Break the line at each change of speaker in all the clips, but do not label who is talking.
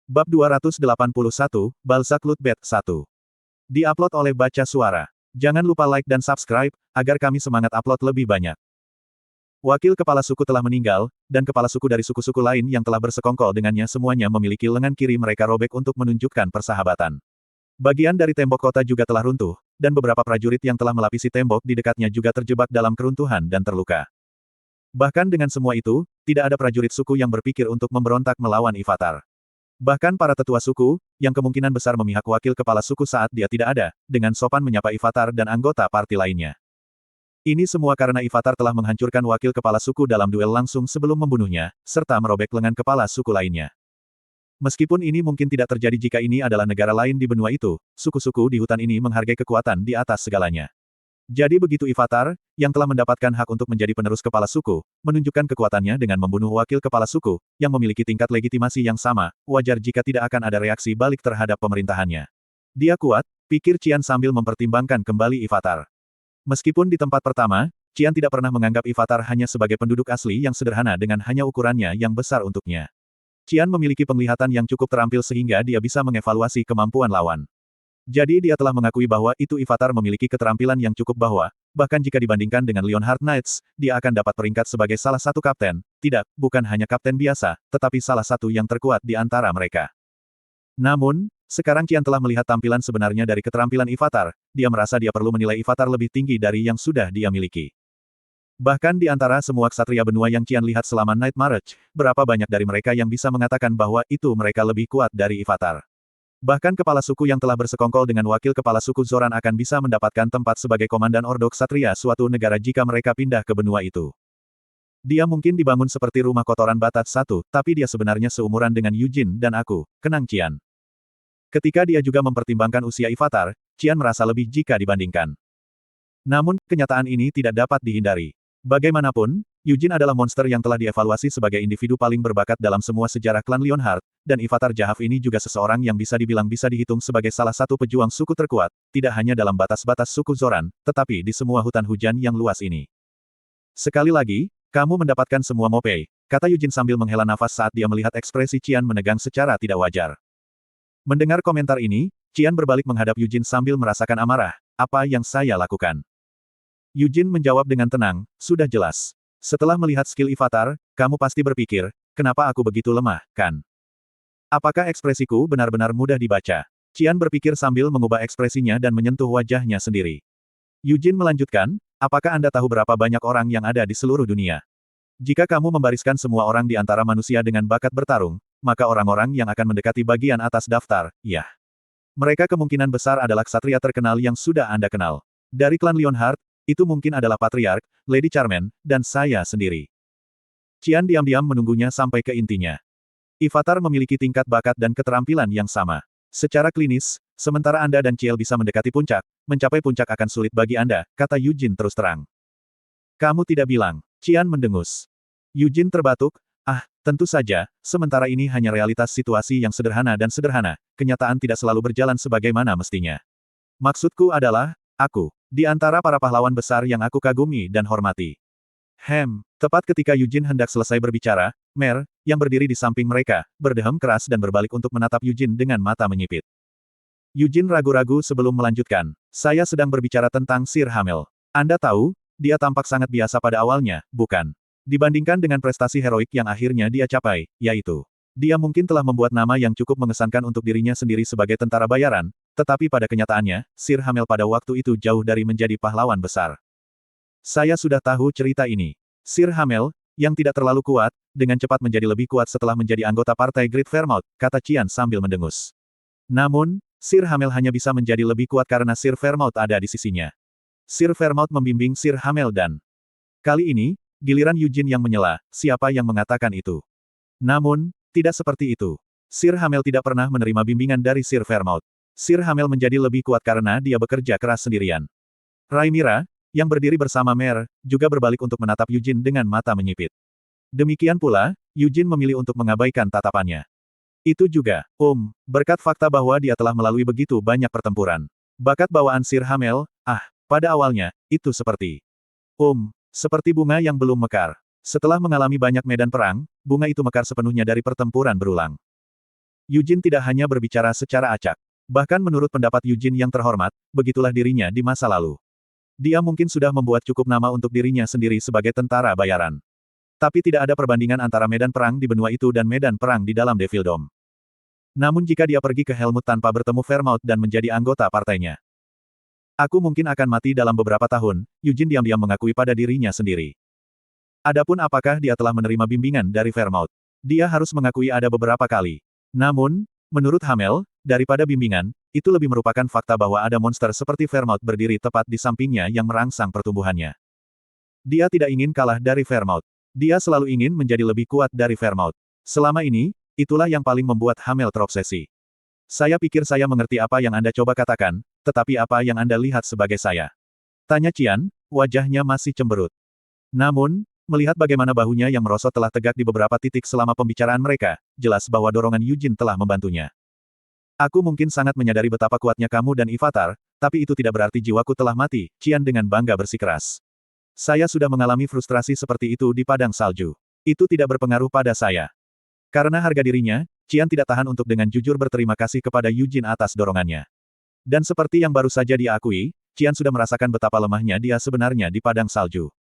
Bab 281, Balzac Lutbet 1. Di-upload oleh Baca Suara. Jangan lupa like dan subscribe, agar kami semangat upload lebih banyak. Wakil kepala suku telah meninggal, dan kepala suku dari suku-suku lain yang telah bersekongkol dengannya semuanya memiliki lengan kiri mereka robek untuk menunjukkan persahabatan. Bagian dari tembok kota juga telah runtuh, dan beberapa prajurit yang telah melapisi tembok di dekatnya juga terjebak dalam keruntuhan dan terluka. Bahkan dengan semua itu, tidak ada prajurit suku yang berpikir untuk memberontak melawan Ivatar. Bahkan para tetua suku, yang kemungkinan besar memihak wakil kepala suku saat dia tidak ada, dengan sopan menyapa Ivatar dan anggota parti lainnya. Ini semua karena Ivatar telah menghancurkan wakil kepala suku dalam duel langsung sebelum membunuhnya, serta merobek lengan kepala suku lainnya. Meskipun ini mungkin tidak terjadi jika ini adalah negara lain di benua itu, suku-suku di hutan ini menghargai kekuatan di atas segalanya. Jadi begitu Ivatar, yang telah mendapatkan hak untuk menjadi penerus kepala suku, menunjukkan kekuatannya dengan membunuh wakil kepala suku, yang memiliki tingkat legitimasi yang sama, wajar jika tidak akan ada reaksi balik terhadap pemerintahannya. Dia kuat, pikir Qian sambil mempertimbangkan kembali Ivatar. Meskipun di tempat pertama, Qian tidak pernah menganggap Ivatar hanya sebagai penduduk asli yang sederhana dengan hanya ukurannya yang besar untuknya. Qian memiliki penglihatan yang cukup terampil sehingga dia bisa mengevaluasi kemampuan lawan. Jadi dia telah mengakui bahwa itu Ivatar memiliki keterampilan yang cukup bahkan jika dibandingkan dengan Leonhard Knights, dia akan dapat peringkat sebagai salah satu kapten, bukan hanya kapten biasa, tetapi salah satu yang terkuat di antara mereka. Namun, sekarang Qian telah melihat tampilan sebenarnya dari keterampilan Ivatar, dia merasa dia perlu menilai Ivatar lebih tinggi dari yang sudah dia miliki. Bahkan di antara semua ksatria benua yang Qian lihat selama Night March, berapa banyak dari mereka yang bisa mengatakan bahwa itu mereka lebih kuat dari Ivatar. Bahkan kepala suku yang telah bersekongkol dengan wakil kepala suku Zoran akan bisa mendapatkan tempat sebagai komandan Ordo Ksatria suatu negara jika mereka pindah ke benua itu. Dia mungkin dibangun seperti rumah kotoran batat satu, tapi dia sebenarnya seumuran dengan Eugene dan aku, kenang Qian. Ketika dia juga mempertimbangkan usia Ivatar, Qian merasa lebih jika dibandingkan. Namun, kenyataan ini tidak dapat dihindari. Bagaimanapun, Eugene adalah monster yang telah dievaluasi sebagai individu paling berbakat dalam semua sejarah klan Leonhard, dan Ivatar Jahaf ini juga seseorang yang bisa dibilang bisa dihitung sebagai salah satu pejuang suku terkuat, tidak hanya dalam batas-batas suku Zoran, tetapi di semua hutan hujan yang luas ini. Sekali lagi, kamu mendapatkan semua Mopei, kata Eugene sambil menghela nafas saat dia melihat ekspresi Qian menegang secara tidak wajar. Mendengar komentar ini, Qian berbalik menghadap Eugene sambil merasakan amarah, apa yang saya lakukan? Eugene menjawab dengan tenang, sudah jelas. Setelah melihat skill Ivatar, kamu pasti berpikir, kenapa aku begitu lemah, kan? Apakah ekspresiku benar-benar mudah dibaca? Qian berpikir sambil mengubah ekspresinya dan menyentuh wajahnya sendiri. Eugene melanjutkan, apakah Anda tahu berapa banyak orang yang ada di seluruh dunia? Jika kamu membariskan semua orang di antara manusia dengan bakat bertarung, maka orang-orang yang akan mendekati bagian atas daftar, ya. Mereka kemungkinan besar adalah ksatria terkenal yang sudah Anda kenal. Dari klan Leonhard, itu mungkin adalah Patriark, Lady Charmaine, dan saya sendiri. Qian diam-diam menunggunya sampai ke intinya. Ivatar memiliki tingkat bakat dan keterampilan yang sama. Secara klinis, sementara Anda dan Ciel bisa mendekati puncak, mencapai puncak akan sulit bagi Anda, kata Eugene terus terang. Kamu tidak bilang. Qian mendengus. Eugene terbatuk, tentu saja, sementara ini hanya realitas situasi yang sederhana dan sederhana, kenyataan tidak selalu berjalan sebagaimana mestinya. Maksudku adalah, di antara para pahlawan besar yang aku kagumi dan hormati. Tepat ketika Eugene hendak selesai berbicara, Mer, yang berdiri di samping mereka, berdehem keras dan berbalik untuk menatap Eugene dengan mata menyipit. Eugene ragu-ragu sebelum melanjutkan. Saya sedang berbicara tentang Sir Hamel. Anda tahu, dia tampak sangat biasa pada awalnya, bukan? Dibandingkan dengan prestasi heroik yang akhirnya dia capai, yaitu, dia mungkin telah membuat nama yang cukup mengesankan untuk dirinya sendiri sebagai tentara bayaran, tetapi pada kenyataannya, Sir Hamel pada waktu itu jauh dari menjadi pahlawan besar. Saya sudah tahu cerita ini. Sir Hamel, yang tidak terlalu kuat, dengan cepat menjadi lebih kuat setelah menjadi anggota partai Great Fairmouth, kata Qian sambil mendengus. Namun, Sir Hamel hanya bisa menjadi lebih kuat karena Sir Fairmouth ada di sisinya. Sir Fairmouth membimbing Sir Hamel dan... Kali ini, giliran Eugene yang menyela, siapa yang mengatakan itu? Namun, tidak seperti itu. Sir Hamel tidak pernah menerima bimbingan dari Sir Fairmouth. Sir Hamel menjadi lebih kuat karena dia bekerja keras sendirian. Rhaenyra, yang berdiri bersama Mer, juga berbalik untuk menatap Eugene dengan mata menyipit. Demikian pula, Eugene memilih untuk mengabaikan tatapannya. Itu juga, berkat fakta bahwa dia telah melalui begitu banyak pertempuran. Bakat bawaan Sir Hamel, pada awalnya, itu seperti bunga yang belum mekar. Setelah mengalami banyak medan perang, bunga itu mekar sepenuhnya dari pertempuran berulang. Yujin tidak hanya berbicara secara acak. Bahkan menurut pendapat Yujin yang terhormat, begitulah dirinya di masa lalu. Dia mungkin sudah membuat cukup nama untuk dirinya sendiri sebagai tentara bayaran. Tapi tidak ada perbandingan antara medan perang di benua itu dan medan perang di dalam Devil Dome. Namun jika dia pergi ke Helmut tanpa bertemu Fairmouth dan menjadi anggota partainya, aku mungkin akan mati dalam beberapa tahun, Yujin diam-diam mengakui pada dirinya sendiri. Adapun apakah dia telah menerima bimbingan dari Fairmouth? Dia harus mengakui ada beberapa kali. Namun, menurut Hamel, daripada bimbingan, itu lebih merupakan fakta bahwa ada monster seperti Fairmouth berdiri tepat di sampingnya yang merangsang pertumbuhannya. Dia tidak ingin kalah dari Fairmouth. Dia selalu ingin menjadi lebih kuat dari Fairmouth. Selama ini, itulah yang paling membuat Hamel terobsesi. Saya pikir saya mengerti apa yang Anda coba katakan, tetapi apa yang Anda lihat sebagai saya? Tanya Qian, wajahnya masih cemberut. Namun, melihat bagaimana bahunya yang merosot telah tegak di beberapa titik selama pembicaraan mereka, jelas bahwa dorongan Yujin telah membantunya. Aku mungkin sangat menyadari betapa kuatnya kamu dan Ivatar, tapi itu tidak berarti jiwaku telah mati, Qian dengan bangga bersikeras. Saya sudah mengalami frustrasi seperti itu di padang salju. Itu tidak berpengaruh pada saya. Karena harga dirinya, Qian tidak tahan untuk dengan jujur berterima kasih kepada Yujin atas dorongannya. Dan seperti yang baru saja dia akui, Qian sudah merasakan betapa lemahnya dia sebenarnya di padang salju.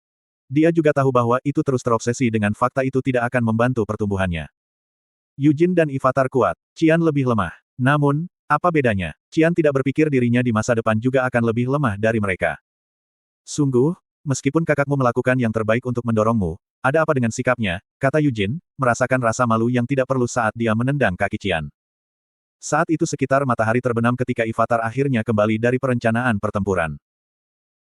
Dia juga tahu bahwa itu terus terobsesi dengan fakta itu tidak akan membantu pertumbuhannya. Yujin dan Ivatar kuat, Qian lebih lemah. Namun, apa bedanya? Qian tidak berpikir dirinya di masa depan juga akan lebih lemah dari mereka. Sungguh, meskipun kakakmu melakukan yang terbaik untuk mendorongmu, ada apa dengan sikapnya, kata Yujin, merasakan rasa malu yang tidak perlu saat dia menendang kaki Qian. Saat itu sekitar matahari terbenam ketika Ivatar akhirnya kembali dari perencanaan pertempuran.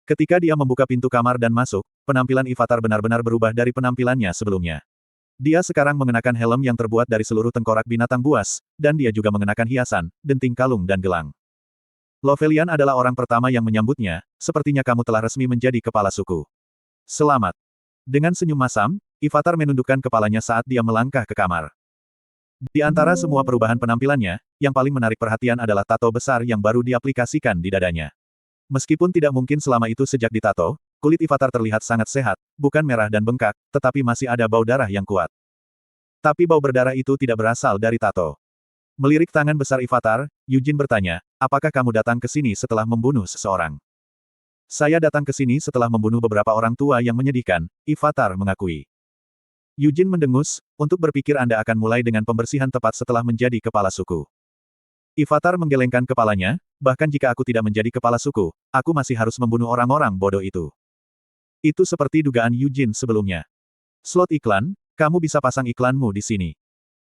Ketika dia membuka pintu kamar dan masuk, penampilan Ivatar benar-benar berubah dari penampilannya sebelumnya. Dia sekarang mengenakan helm yang terbuat dari seluruh tengkorak binatang buas, dan dia juga mengenakan hiasan, denting kalung dan gelang. Lovelian adalah orang pertama yang menyambutnya, sepertinya kamu telah resmi menjadi kepala suku. Selamat. Dengan senyum masam, Ivatar menundukkan kepalanya saat dia melangkah ke kamar. Di antara semua perubahan penampilannya, yang paling menarik perhatian adalah tato besar yang baru diaplikasikan di dadanya. Meskipun tidak mungkin selama itu sejak ditato, kulit Ivatar terlihat sangat sehat, bukan merah dan bengkak, tetapi masih ada bau darah yang kuat. Tapi bau berdarah itu tidak berasal dari tato. Melirik tangan besar Ivatar, Yujin bertanya, apakah kamu datang ke sini setelah membunuh seseorang? Saya datang ke sini setelah membunuh beberapa orang tua yang menyedihkan, Ivatar mengakui. Yujin mendengus, untuk berpikir Anda akan mulai dengan pembersihan tepat setelah menjadi kepala suku. Ivatar menggelengkan kepalanya, bahkan jika aku tidak menjadi kepala suku, aku masih harus membunuh orang-orang bodoh itu. Itu seperti dugaan Yujin sebelumnya. Slot iklan, kamu bisa pasang iklanmu di sini.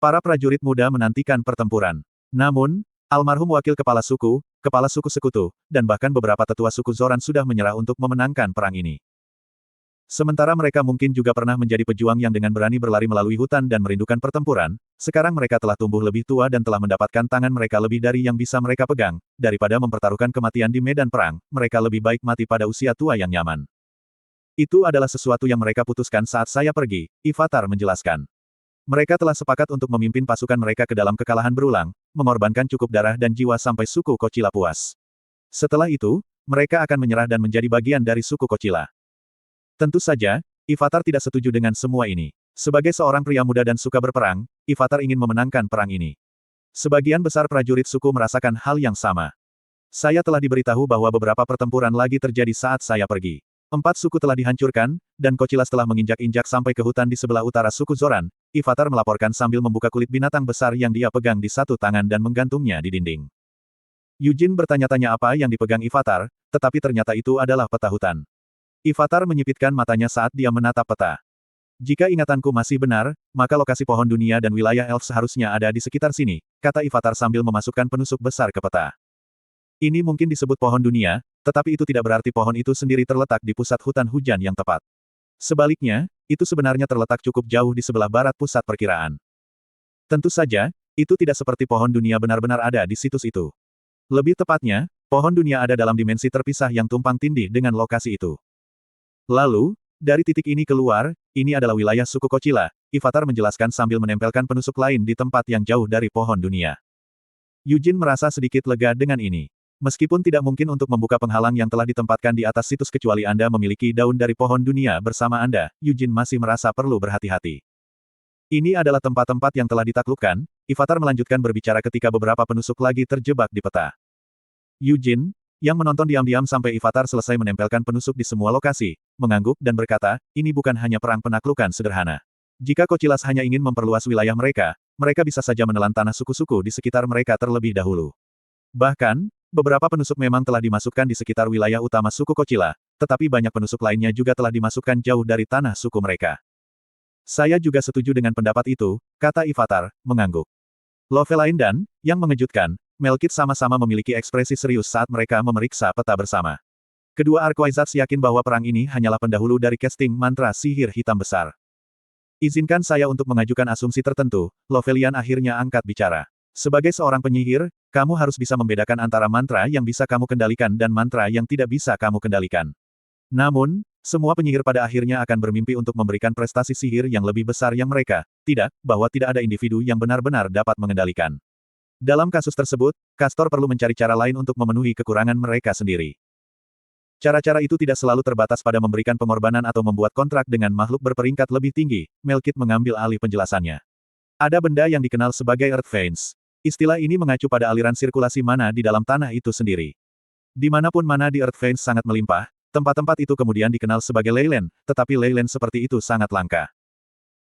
Para prajurit muda menantikan pertempuran. Namun, almarhum wakil kepala suku sekutu, dan bahkan beberapa tetua suku Zoran sudah menyerah untuk memenangkan perang ini. Sementara mereka mungkin juga pernah menjadi pejuang yang dengan berani berlari melalui hutan dan merindukan pertempuran, sekarang mereka telah tumbuh lebih tua dan telah mendapatkan tangan mereka lebih dari yang bisa mereka pegang, daripada mempertaruhkan kematian di medan perang, mereka lebih baik mati pada usia tua yang nyaman. Itu adalah sesuatu yang mereka putuskan saat saya pergi, Ivatar menjelaskan. Mereka telah sepakat untuk memimpin pasukan mereka ke dalam kekalahan berulang, mengorbankan cukup darah dan jiwa sampai suku Kocila puas. Setelah itu, mereka akan menyerah dan menjadi bagian dari suku Kocila. Tentu saja, Ivatar tidak setuju dengan semua ini. Sebagai seorang pria muda dan suka berperang, Ivatar ingin memenangkan perang ini. Sebagian besar prajurit suku merasakan hal yang sama. Saya telah diberitahu bahwa beberapa pertempuran lagi terjadi saat saya pergi. 4 suku telah dihancurkan, dan Kocilas telah menginjak-injak sampai ke hutan di sebelah utara suku Zoran, Ivatar melaporkan sambil membuka kulit binatang besar yang dia pegang di satu tangan dan menggantungnya di dinding. Yujin bertanya-tanya apa yang dipegang Ivatar, tetapi ternyata itu adalah peta hutan. Ivatar menyipitkan matanya saat dia menatap peta. Jika ingatanku masih benar, maka lokasi pohon dunia dan wilayah elf seharusnya ada di sekitar sini, kata Ivatar sambil memasukkan penusuk besar ke peta. Ini mungkin disebut pohon dunia, tetapi itu tidak berarti pohon itu sendiri terletak di pusat hutan hujan yang tepat. Sebaliknya, itu sebenarnya terletak cukup jauh di sebelah barat pusat perkiraan. Tentu saja, itu tidak seperti pohon dunia benar-benar ada di situs itu. Lebih tepatnya, pohon dunia ada dalam dimensi terpisah yang tumpang tindih dengan lokasi itu. Lalu, dari titik ini keluar, ini adalah wilayah suku Kocila, Ivatar menjelaskan sambil menempelkan penusuk lain di tempat yang jauh dari pohon dunia. Yujin merasa sedikit lega dengan ini. Meskipun tidak mungkin untuk membuka penghalang yang telah ditempatkan di atas situs kecuali Anda memiliki daun dari pohon dunia bersama Anda, Yujin masih merasa perlu berhati-hati. Ini adalah tempat-tempat yang telah ditaklukkan, Ivatar melanjutkan berbicara ketika beberapa penusuk lagi terjebak di peta. Yujin, yang menonton diam-diam sampai Ivatar selesai menempelkan penusuk di semua lokasi, mengangguk dan berkata, ini bukan hanya perang penaklukan sederhana. Jika Kocilas hanya ingin memperluas wilayah mereka, mereka bisa saja menelan tanah suku-suku di sekitar mereka terlebih dahulu. Bahkan, beberapa penusuk memang telah dimasukkan di sekitar wilayah utama suku Kocila, tetapi banyak penusuk lainnya juga telah dimasukkan jauh dari tanah suku mereka. Saya juga setuju dengan pendapat itu, kata Ivatar, mengangguk. Lovelain dan, yang mengejutkan, Melkit sama-sama memiliki ekspresi serius saat mereka memeriksa peta bersama. Kedua Arquizards yakin bahwa perang ini hanyalah pendahulu dari casting mantra sihir hitam besar. Izinkan saya untuk mengajukan asumsi tertentu, Lovelian akhirnya angkat bicara. Sebagai seorang penyihir, kamu harus bisa membedakan antara mantra yang bisa kamu kendalikan dan mantra yang tidak bisa kamu kendalikan. Namun, semua penyihir pada akhirnya akan bermimpi untuk memberikan prestasi sihir yang lebih besar yang mereka, bahwa tidak ada individu yang benar-benar dapat mengendalikan. Dalam kasus tersebut, Castor perlu mencari cara lain untuk memenuhi kekurangan mereka sendiri. Cara-cara itu tidak selalu terbatas pada memberikan pengorbanan atau membuat kontrak dengan makhluk berperingkat lebih tinggi, Melkit mengambil alih penjelasannya. Ada benda yang dikenal sebagai Earth Veins. Istilah ini mengacu pada aliran sirkulasi mana di dalam tanah itu sendiri. Dimanapun mana di Earth Veins sangat melimpah, tempat-tempat itu kemudian dikenal sebagai Leyland, tetapi Leyland seperti itu sangat langka.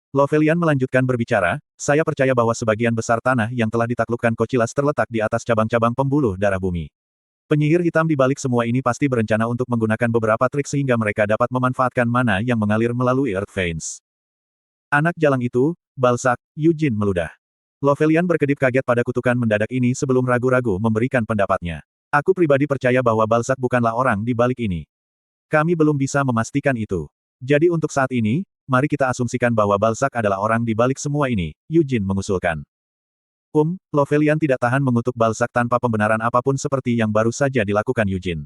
Lovelian melanjutkan berbicara, saya percaya bahwa sebagian besar tanah yang telah ditaklukkan Kocilas terletak di atas cabang-cabang pembuluh darah bumi. Penyihir hitam di balik semua ini pasti berencana untuk menggunakan beberapa trik sehingga mereka dapat memanfaatkan mana yang mengalir melalui Earth Veins. Anak jalang itu, Balzac, Yujin meludah. Lovelian berkedip kaget pada kutukan mendadak ini sebelum ragu-ragu memberikan pendapatnya. Aku pribadi percaya bahwa Balzac bukanlah orang di balik ini. Kami belum bisa memastikan itu. Jadi untuk saat ini, mari kita asumsikan bahwa Balzac adalah orang di balik semua ini, Yujin mengusulkan. Lovelian tidak tahan mengutuk Balzac tanpa pembenaran apapun seperti yang baru saja dilakukan Yujin.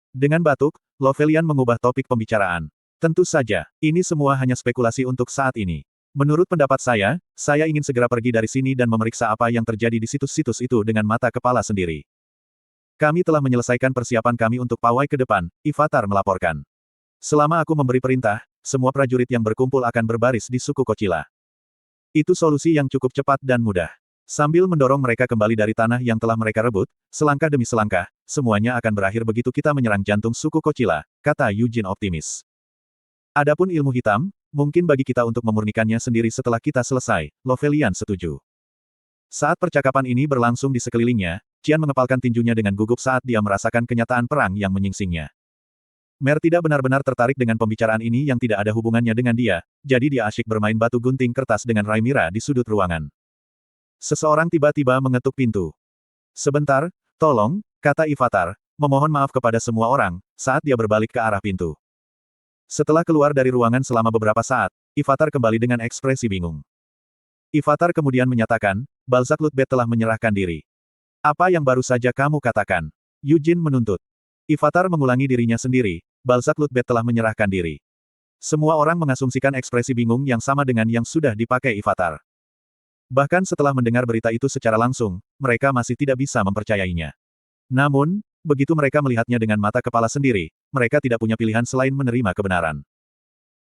Dengan batuk, Lovelian mengubah topik pembicaraan. Tentu saja, ini semua hanya spekulasi untuk saat ini. Menurut pendapat saya ingin segera pergi dari sini dan memeriksa apa yang terjadi di situs-situs itu dengan mata kepala sendiri. Kami telah menyelesaikan persiapan kami untuk pawai ke depan, Ivatar melaporkan. Selama aku memberi perintah, semua prajurit yang berkumpul akan berbaris di suku Kocila. Itu solusi yang cukup cepat dan mudah. Sambil mendorong mereka kembali dari tanah yang telah mereka rebut, selangkah demi selangkah, semuanya akan berakhir begitu kita menyerang jantung suku Kocila, kata Yujin optimis. Adapun ilmu hitam, mungkin bagi kita untuk memurnikannya sendiri setelah kita selesai, Lovelian setuju. Saat percakapan ini berlangsung di sekelilingnya, Qian mengepalkan tinjunya dengan gugup saat dia merasakan kenyataan perang yang menyingsingnya. Mer tidak benar-benar tertarik dengan pembicaraan ini yang tidak ada hubungannya dengan dia, jadi dia asyik bermain batu gunting kertas dengan Rhaenyra di sudut ruangan. Seseorang tiba-tiba mengetuk pintu. Sebentar, tolong, kata Ivatar, memohon maaf kepada semua orang, saat dia berbalik ke arah pintu. Setelah keluar dari ruangan selama beberapa saat, Ivatar kembali dengan ekspresi bingung. Ivatar kemudian menyatakan, Balzac Lutbet telah menyerahkan diri. Apa yang baru saja kamu katakan? Yujin menuntut. Ivatar mengulangi dirinya sendiri, Balzac Lutbet telah menyerahkan diri. Semua orang mengasumsikan ekspresi bingung yang sama dengan yang sudah dipakai Ivatar. Bahkan setelah mendengar berita itu secara langsung, mereka masih tidak bisa mempercayainya. Namun, begitu mereka melihatnya dengan mata kepala sendiri, mereka tidak punya pilihan selain menerima kebenaran.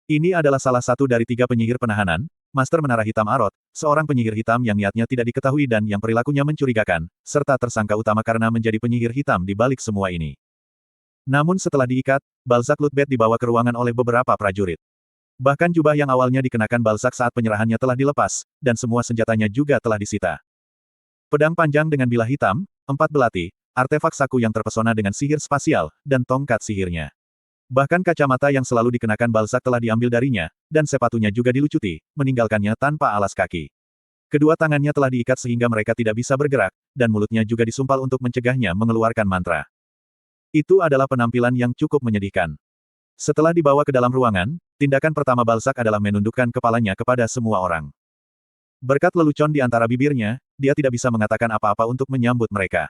Ini adalah salah satu dari 3 penyihir penahanan, Master Menara Hitam Arot, seorang penyihir hitam yang niatnya tidak diketahui dan yang perilakunya mencurigakan, serta tersangka utama karena menjadi penyihir hitam di balik semua ini. Namun setelah diikat, Balzac Lutbet dibawa ke ruangan oleh beberapa prajurit. Bahkan jubah yang awalnya dikenakan Balzac saat penyerahannya telah dilepas, dan semua senjatanya juga telah disita. Pedang panjang dengan bilah hitam, 4 belati, artefak saku yang terpesona dengan sihir spasial, dan tongkat sihirnya. Bahkan kacamata yang selalu dikenakan Balzac telah diambil darinya, dan sepatunya juga dilucuti, meninggalkannya tanpa alas kaki. Kedua tangannya telah diikat sehingga mereka tidak bisa bergerak, dan mulutnya juga disumpal untuk mencegahnya mengeluarkan mantra. Itu adalah penampilan yang cukup menyedihkan. Setelah dibawa ke dalam ruangan, tindakan pertama Balzac adalah menundukkan kepalanya kepada semua orang. Berkat lelucon di antara bibirnya, dia tidak bisa mengatakan apa-apa untuk menyambut mereka.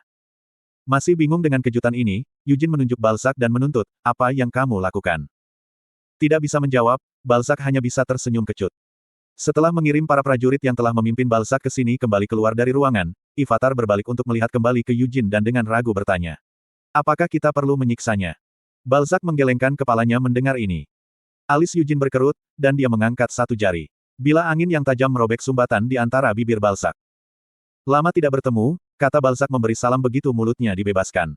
Masih bingung dengan kejutan ini, Yujin menunjuk Balzac dan menuntut, apa yang kamu lakukan? Tidak bisa menjawab, Balzac hanya bisa tersenyum kecut. Setelah mengirim para prajurit yang telah memimpin Balzac ke sini kembali keluar dari ruangan, Ivatar berbalik untuk melihat kembali ke Yujin dan dengan ragu bertanya. Apakah kita perlu menyiksanya? Balzac menggelengkan kepalanya mendengar ini. Alis Yujin berkerut, dan dia mengangkat satu jari. Bila angin yang tajam merobek sumbatan di antara bibir Balzac. Lama tidak bertemu, kata Balzac memberi salam begitu mulutnya dibebaskan.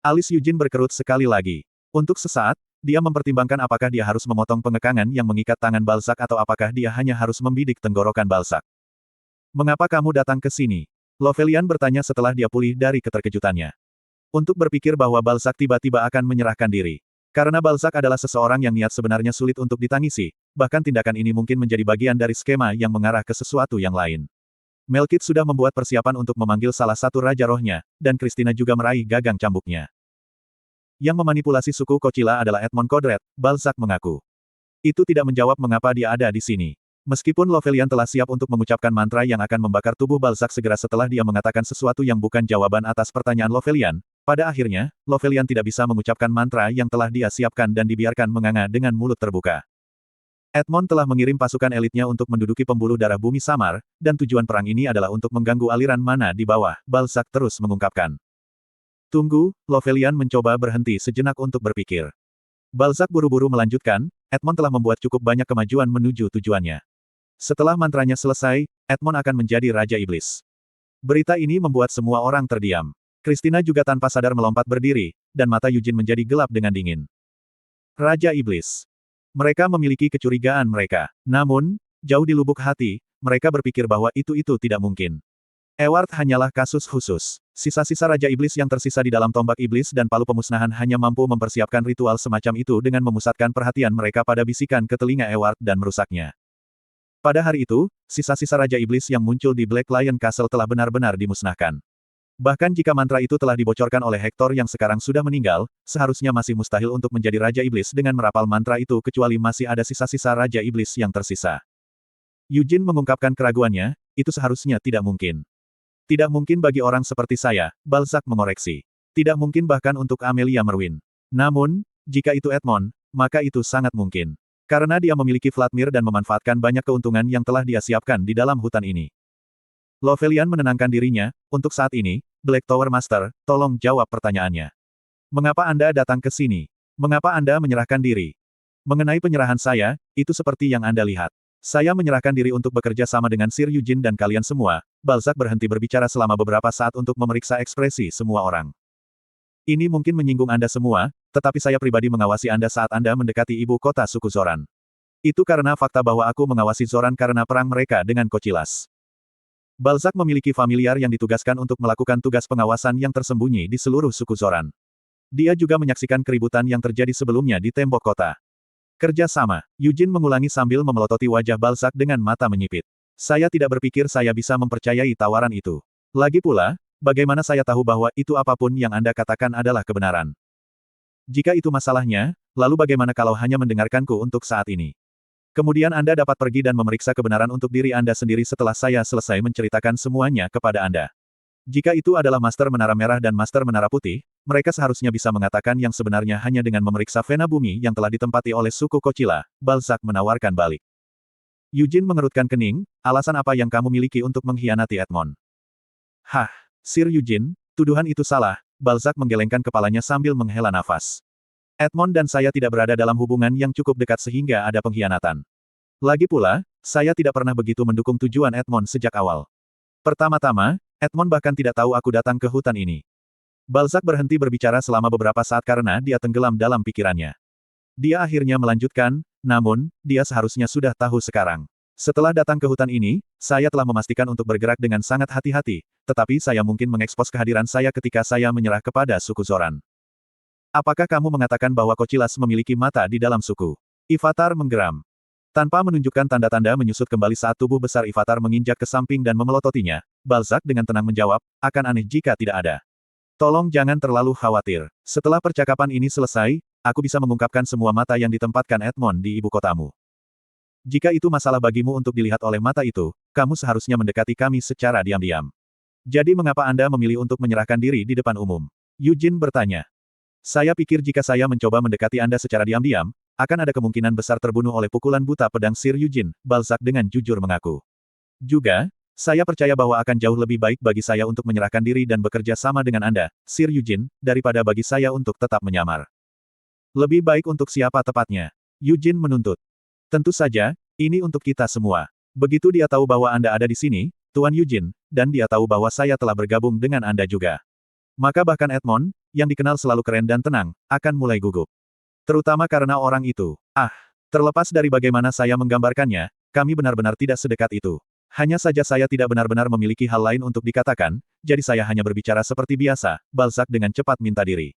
Alis Eugene berkerut sekali lagi. Untuk sesaat, dia mempertimbangkan apakah dia harus memotong pengekangan yang mengikat tangan Balzac atau apakah dia hanya harus membidik tenggorokan Balzac. Mengapa kamu datang ke sini? Lovelian bertanya setelah dia pulih dari keterkejutannya. Untuk berpikir bahwa Balzac tiba-tiba akan menyerahkan diri. Karena Balzac adalah seseorang yang niat sebenarnya sulit untuk ditangisi, bahkan tindakan ini mungkin menjadi bagian dari skema yang mengarah ke sesuatu yang lain. Melkit sudah membuat persiapan untuk memanggil salah satu raja rohnya, dan Christina juga meraih gagang cambuknya. Yang memanipulasi suku Kocila adalah Edmond Kodret, Balzac mengaku. Itu tidak menjawab mengapa dia ada di sini. Meskipun Lovelian telah siap untuk mengucapkan mantra yang akan membakar tubuh Balzac segera setelah dia mengatakan sesuatu yang bukan jawaban atas pertanyaan Lovelian, pada akhirnya, Lovelian tidak bisa mengucapkan mantra yang telah dia siapkan dan dibiarkan menganga dengan mulut terbuka. Edmond telah mengirim pasukan elitnya untuk menduduki pembuluh darah bumi samar, dan tujuan perang ini adalah untuk mengganggu aliran mana di bawah, Balzac terus mengungkapkan. Tunggu, Lovelian mencoba berhenti sejenak untuk berpikir. Balzac buru-buru melanjutkan, Edmond telah membuat cukup banyak kemajuan menuju tujuannya. Setelah mantranya selesai, Edmond akan menjadi Raja Iblis. Berita ini membuat semua orang terdiam. Christina juga tanpa sadar melompat berdiri, dan mata Eugene menjadi gelap dengan dingin. Raja Iblis. Mereka memiliki kecurigaan mereka. Namun, jauh di lubuk hati, mereka berpikir bahwa itu tidak mungkin. Ewart hanyalah kasus khusus. Sisa-sisa Raja Iblis yang tersisa di dalam tombak iblis dan palu pemusnahan hanya mampu mempersiapkan ritual semacam itu dengan memusatkan perhatian mereka pada bisikan ke telinga Ewart dan merusaknya. Pada hari itu, sisa-sisa Raja Iblis yang muncul di Black Lion Castle telah benar-benar dimusnahkan. Bahkan jika mantra itu telah dibocorkan oleh Hector yang sekarang sudah meninggal, seharusnya masih mustahil untuk menjadi Raja Iblis dengan merapal mantra itu kecuali masih ada sisa-sisa Raja Iblis yang tersisa. Eugene mengungkapkan keraguannya, itu seharusnya tidak mungkin. Tidak mungkin bagi orang seperti saya, Balzac mengoreksi. Tidak mungkin bahkan untuk Amelia Merwin. Namun, jika itu Edmond, maka itu sangat mungkin. Karena dia memiliki Vladimir dan memanfaatkan banyak keuntungan yang telah dia siapkan di dalam hutan ini. Lovelian menenangkan dirinya, untuk saat ini, Black Tower Master, tolong jawab pertanyaannya. Mengapa Anda datang ke sini? Mengapa Anda menyerahkan diri? Mengenai penyerahan saya, itu seperti yang Anda lihat. Saya menyerahkan diri untuk bekerja sama dengan Sir Eugene dan kalian semua. Balzac berhenti berbicara selama beberapa saat untuk memeriksa ekspresi semua orang. Ini mungkin menyinggung Anda semua, tetapi saya pribadi mengawasi Anda saat Anda mendekati ibu kota suku Zoran. Itu karena fakta bahwa aku mengawasi Zoran karena perang mereka dengan Kocilas. Balzac memiliki familiar yang ditugaskan untuk melakukan tugas pengawasan yang tersembunyi di seluruh suku Zoran. Dia juga menyaksikan keributan yang terjadi sebelumnya di tembok kota. Kerja sama, Eugene mengulangi sambil memelototi wajah Balzac dengan mata menyipit. Saya tidak berpikir saya bisa mempercayai tawaran itu. Lagi pula, bagaimana saya tahu bahwa itu apapun yang Anda katakan adalah kebenaran? Jika itu masalahnya, lalu bagaimana kalau hanya mendengarkanku untuk saat ini? Kemudian Anda dapat pergi dan memeriksa kebenaran untuk diri Anda sendiri setelah saya selesai menceritakan semuanya kepada Anda. Jika itu adalah Master Menara Merah dan Master Menara Putih, mereka seharusnya bisa mengatakan yang sebenarnya hanya dengan memeriksa vena bumi yang telah ditempati oleh suku Kocila. Balzac menawarkan balik. Eugene mengerutkan kening, alasan apa yang kamu miliki untuk mengkhianati Edmond? Hah, Sir Eugene, tuduhan itu salah. Balzac menggelengkan kepalanya sambil menghela nafas. Edmond dan saya tidak berada dalam hubungan yang cukup dekat sehingga ada pengkhianatan. Lagi pula, saya tidak pernah begitu mendukung tujuan Edmond sejak awal. Pertama-tama, Edmond bahkan tidak tahu aku datang ke hutan ini. Balzac berhenti berbicara selama beberapa saat karena dia tenggelam dalam pikirannya. Dia akhirnya melanjutkan, namun, dia seharusnya sudah tahu sekarang. Setelah datang ke hutan ini, saya telah memastikan untuk bergerak dengan sangat hati-hati, tetapi saya mungkin mengekspos kehadiran saya ketika saya menyerah kepada suku Zoran. Apakah kamu mengatakan bahwa Kocilas memiliki mata di dalam suku? Ivatar menggeram. Tanpa menunjukkan tanda-tanda menyusut kembali saat tubuh besar Ivatar menginjak ke samping dan memelototinya, Balzac dengan tenang menjawab, akan aneh jika tidak ada. Tolong jangan terlalu khawatir. Setelah percakapan ini selesai, aku bisa mengungkapkan semua mata yang ditempatkan Edmond di ibu kotamu. Jika itu masalah bagimu untuk dilihat oleh mata itu, kamu seharusnya mendekati kami secara diam-diam. Jadi mengapa Anda memilih untuk menyerahkan diri di depan umum? Eugene bertanya. Saya pikir jika saya mencoba mendekati Anda secara diam-diam, akan ada kemungkinan besar terbunuh oleh pukulan buta pedang Sir Eugene, Balzac dengan jujur mengaku. Juga, saya percaya bahwa akan jauh lebih baik bagi saya untuk menyerahkan diri dan bekerja sama dengan Anda, Sir Eugene, daripada bagi saya untuk tetap menyamar. Lebih baik untuk siapa tepatnya? Eugene menuntut. Tentu saja, ini untuk kita semua. Begitu dia tahu bahwa Anda ada di sini, Tuan Eugene, dan dia tahu bahwa saya telah bergabung dengan Anda juga. Maka bahkan Edmond, yang dikenal selalu keren dan tenang, akan mulai gugup. Terutama karena orang itu. Terlepas dari bagaimana saya menggambarkannya, kami benar-benar tidak sedekat itu. Hanya saja saya tidak benar-benar memiliki hal lain untuk dikatakan, jadi saya hanya berbicara seperti biasa, Balzac dengan cepat minta diri.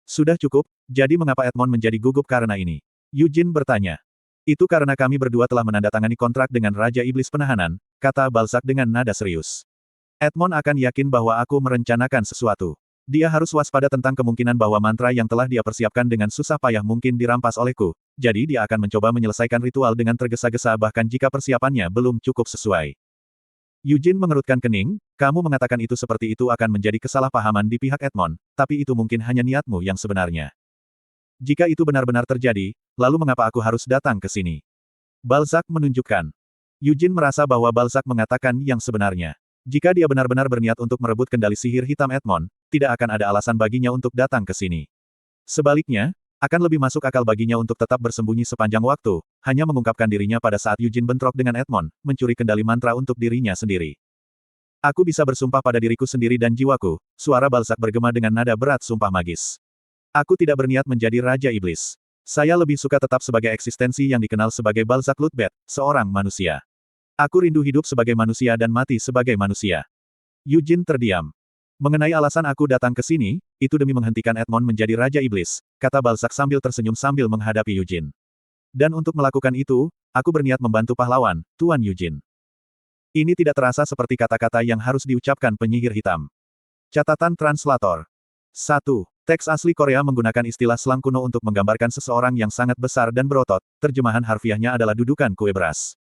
Sudah cukup, jadi mengapa Edmond menjadi gugup karena ini? Eugene bertanya. Itu karena kami berdua telah menandatangani kontrak dengan Raja Iblis Penahanan, kata Balzac dengan nada serius. Edmond akan yakin bahwa aku merencanakan sesuatu. Dia harus waspada tentang kemungkinan bahwa mantra yang telah dia persiapkan dengan susah payah mungkin dirampas olehku, jadi dia akan mencoba menyelesaikan ritual dengan tergesa-gesa bahkan jika persiapannya belum cukup sesuai. Eugene mengerutkan kening, kamu mengatakan itu seperti itu akan menjadi kesalahpahaman di pihak Edmond, tapi itu mungkin hanya niatmu yang sebenarnya. Jika itu benar-benar terjadi, lalu mengapa aku harus datang ke sini? Balzac menunjukkan. Eugene merasa bahwa Balzac mengatakan yang sebenarnya. Jika dia benar-benar berniat untuk merebut kendali sihir hitam Edmond, tidak akan ada alasan baginya untuk datang ke sini. Sebaliknya, akan lebih masuk akal baginya untuk tetap bersembunyi sepanjang waktu, hanya mengungkapkan dirinya pada saat Eugene bentrok dengan Edmond, mencuri kendali mantra untuk dirinya sendiri. Aku bisa bersumpah pada diriku sendiri dan jiwaku, suara Balzac bergema dengan nada berat sumpah magis. Aku tidak berniat menjadi Raja Iblis. Saya lebih suka tetap sebagai eksistensi yang dikenal sebagai Balzac Lutbet, seorang manusia. Aku rindu hidup sebagai manusia dan mati sebagai manusia. Eugene terdiam. Mengenai alasan aku datang ke sini, itu demi menghentikan Edmond menjadi Raja Iblis, kata Balzac sambil tersenyum sambil menghadapi Eugene. Dan untuk melakukan itu, aku berniat membantu pahlawan, Tuan Eugene. Ini tidak terasa seperti kata-kata yang harus diucapkan penyihir hitam. Catatan translator. 1. Teks asli Korea menggunakan istilah slang kuno untuk menggambarkan seseorang yang sangat besar dan berotot, terjemahan harfiahnya adalah dudukan kue beras.